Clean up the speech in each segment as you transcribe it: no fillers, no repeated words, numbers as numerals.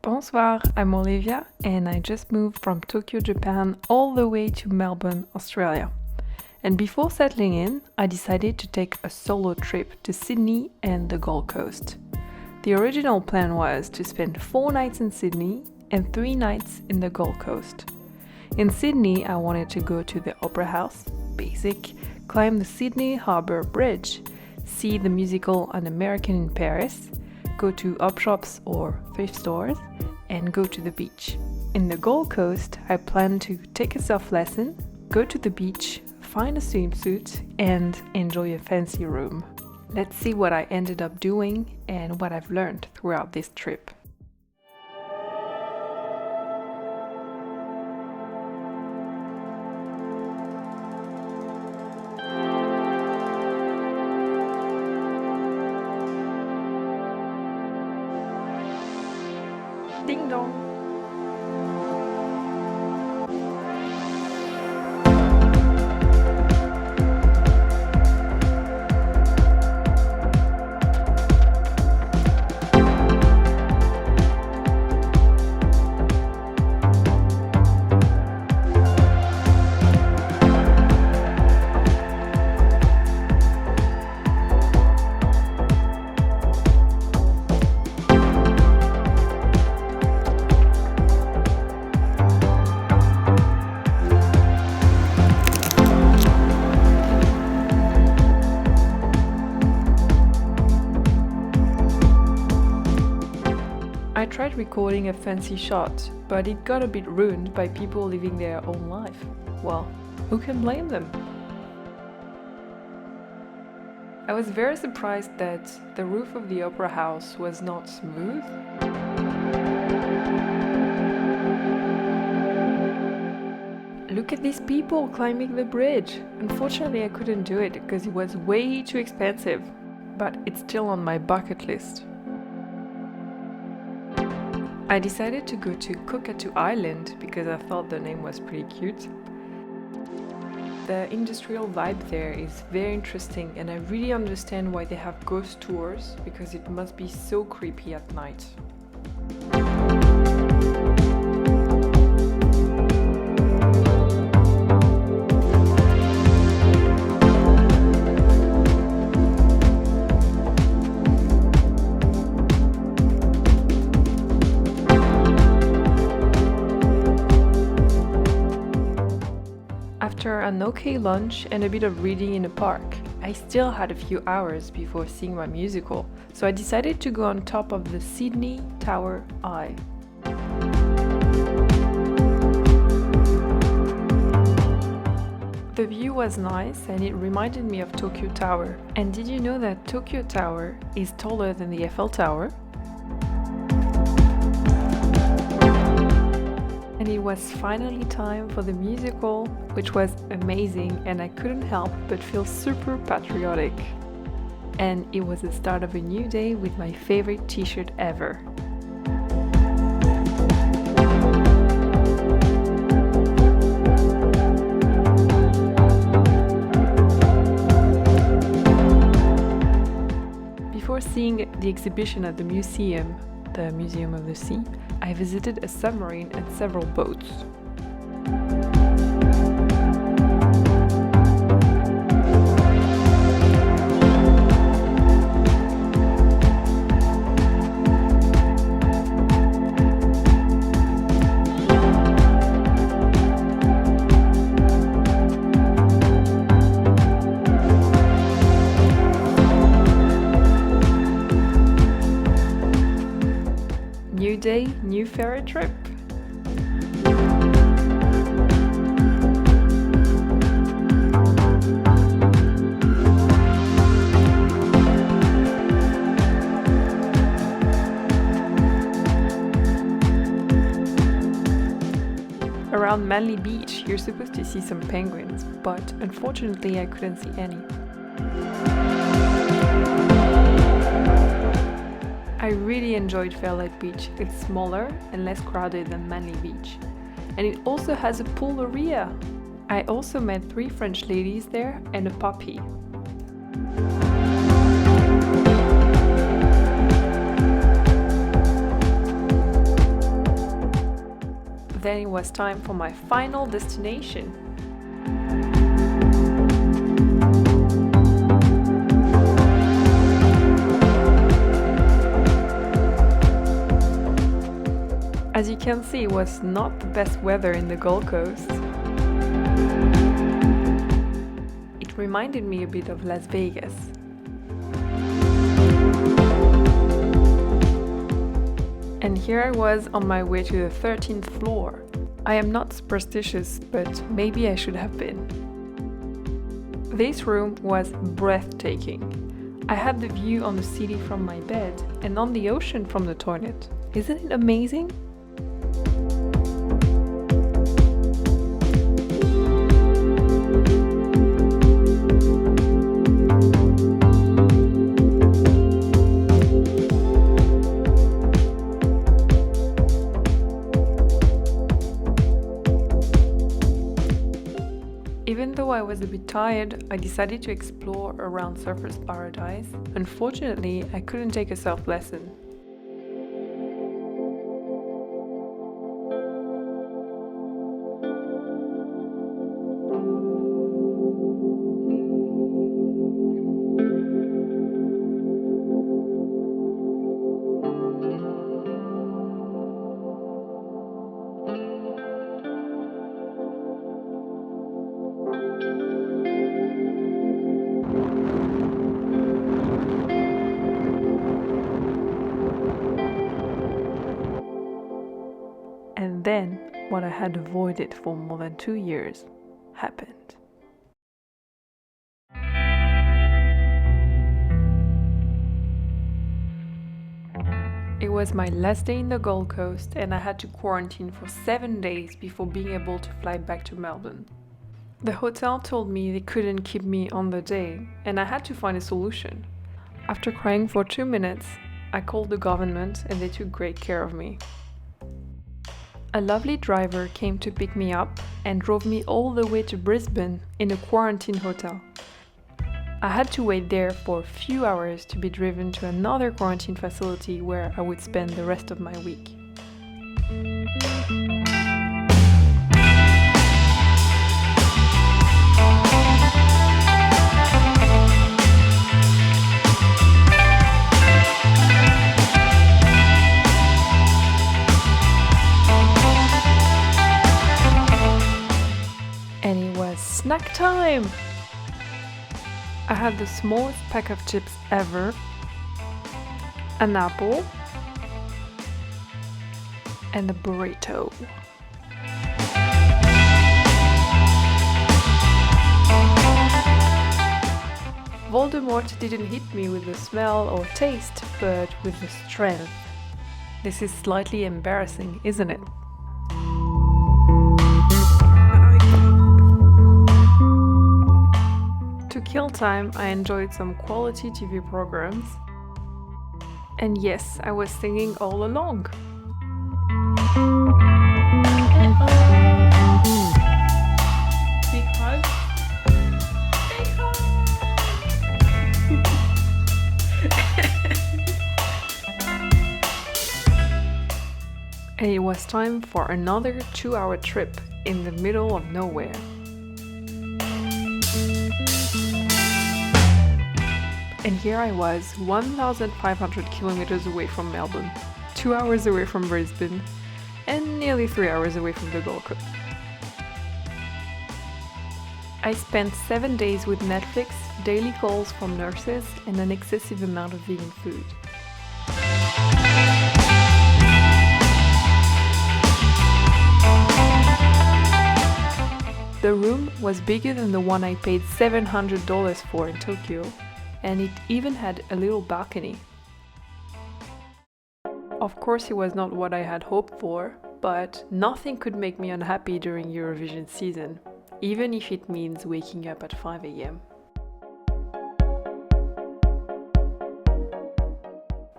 Bonsoir, I'm Olivia and I just moved from Tokyo, Japan all the way to Melbourne, Australia. And before settling in, I decided to take a solo trip to Sydney and the Gold Coast. The original plan was to spend 4 nights in Sydney and 3 nights in the Gold Coast. In Sydney, I wanted to go to the Opera House, basic, climb the Sydney Harbour Bridge, see the musical An American in Paris, go to op shops or thrift stores, and go to the beach. In the Gold Coast, I plan to take a surf lesson, go to the beach, find a swimsuit, and enjoy a fancy room. Let's see what I ended up doing and what I've learned throughout this trip. Ding dong! I tried recording a fancy shot, but it got a bit ruined by people living their own life. Well, who can blame them? I was very surprised that the roof of the Opera House was not smooth. Look at these people climbing the bridge. Unfortunately, I couldn't do it because it was way too expensive, but it's still on my bucket list. I decided to go to Cockatoo Island because I thought the name was pretty cute. The industrial vibe there is very interesting and I really understand why they have ghost tours because it must be so creepy at night. After an okay lunch and a bit of reading in the park, I still had a few hours before seeing my musical, so I decided to go on top of the Sydney Tower Eye. The view was nice and it reminded me of Tokyo Tower. And did you know that Tokyo Tower is taller than the Eiffel Tower? And it was finally time for the musical, which was amazing and I couldn't help but feel super patriotic. And it was the start of a new day with my favorite t-shirt ever. Before seeing the exhibition at the museum, the Museum of the Sea, I visited a submarine and several boats. New day, new ferry trip. Around Manly Beach, you're supposed to see some penguins, but unfortunately I couldn't see any. I really enjoyed Fairlight Beach. It's smaller and less crowded than Manly Beach. And it also has a pool area. I also met 3 French ladies there and a puppy. then it was time for my final destination. As you can see, it was not the best weather in the Gold Coast. It reminded me a bit of Las Vegas. And here I was on my way to the 13th floor. I am not superstitious, but maybe I should have been. This room was breathtaking. I had the view on the city from my bed and on the ocean from the toilet. Isn't it amazing? Even though I was a bit tired, I decided to explore around Surfer's Paradise. Unfortunately, I couldn't take a surf lesson. And then, what I had avoided for more than 2 years happened. It was my last day in the Gold Coast and I had to quarantine for 7 days before being able to fly back to Melbourne. The hotel told me they couldn't keep me on the day and I had to find a solution. After crying for 2 minutes, I called the government and they took great care of me. A lovely driver came to pick me up and drove me all the way to Brisbane in a quarantine hotel. I had to wait there for a few hours to be driven to another quarantine facility where I would spend the rest of my week. Snack time! I had the smallest pack of chips ever, an apple, and a burrito. Voldemort didn't hit me with the smell or taste, but with the strength. This is slightly embarrassing, isn't it? To kill time, I enjoyed some quality TV programs. And yes, I was singing all along. Big hug. Big hug. And it was time for another 2-hour trip in the middle of nowhere. And here I was, 1,500 kilometers away from Melbourne, 2 hours away from Brisbane, and nearly 3 hours away from the Gold Coast. I spent 7 days with Netflix, daily calls from nurses, and an excessive amount of vegan food. The room was bigger than the one I paid $700 for in Tokyo, and it even had a little balcony. Of course, it was not what I had hoped for, but nothing could make me unhappy during Eurovision season, even if it means waking up at 5 a.m.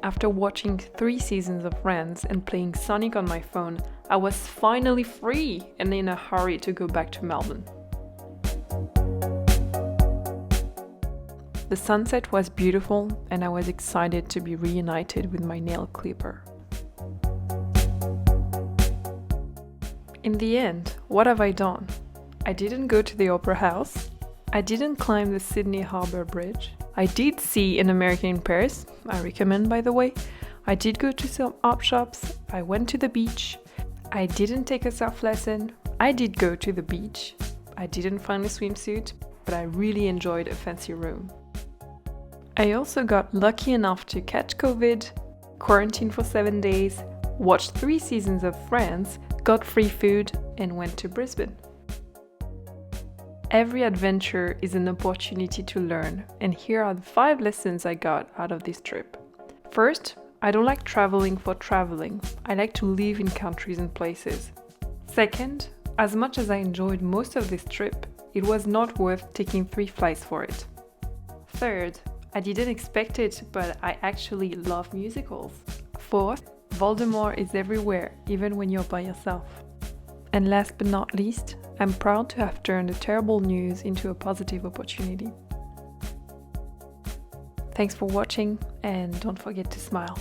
After watching 3 seasons of Friends and playing Sonic on my phone, I was finally free and in a hurry to go back to Melbourne. The sunset was beautiful and I was excited to be reunited with my nail clipper. In the end, what have I done? I didn't go to the Opera House. I didn't climb the Sydney Harbour Bridge. I did see an American in Paris, I recommend by the way. I did go to some art shops. I went to the beach. I didn't take a surf lesson. I did go to the beach. I didn't find a swimsuit, but I really enjoyed a fancy room. I also got lucky enough to catch COVID, quarantined for 7 days, watched 3 seasons of Friends, got free food, and went to Brisbane. Every adventure is an opportunity to learn, and here are the 5 lessons I got out of this trip. First, I don't like traveling for traveling. I like to live in countries and places. Second, as much as I enjoyed most of this trip, it was not worth taking 3 flights for it. Third, I didn't expect it, but I actually love musicals. Fourth, Voldemort is everywhere, even when you're by yourself. And last but not least, I'm proud to have turned the terrible news into a positive opportunity. Thanks for watching, and don't forget to smile.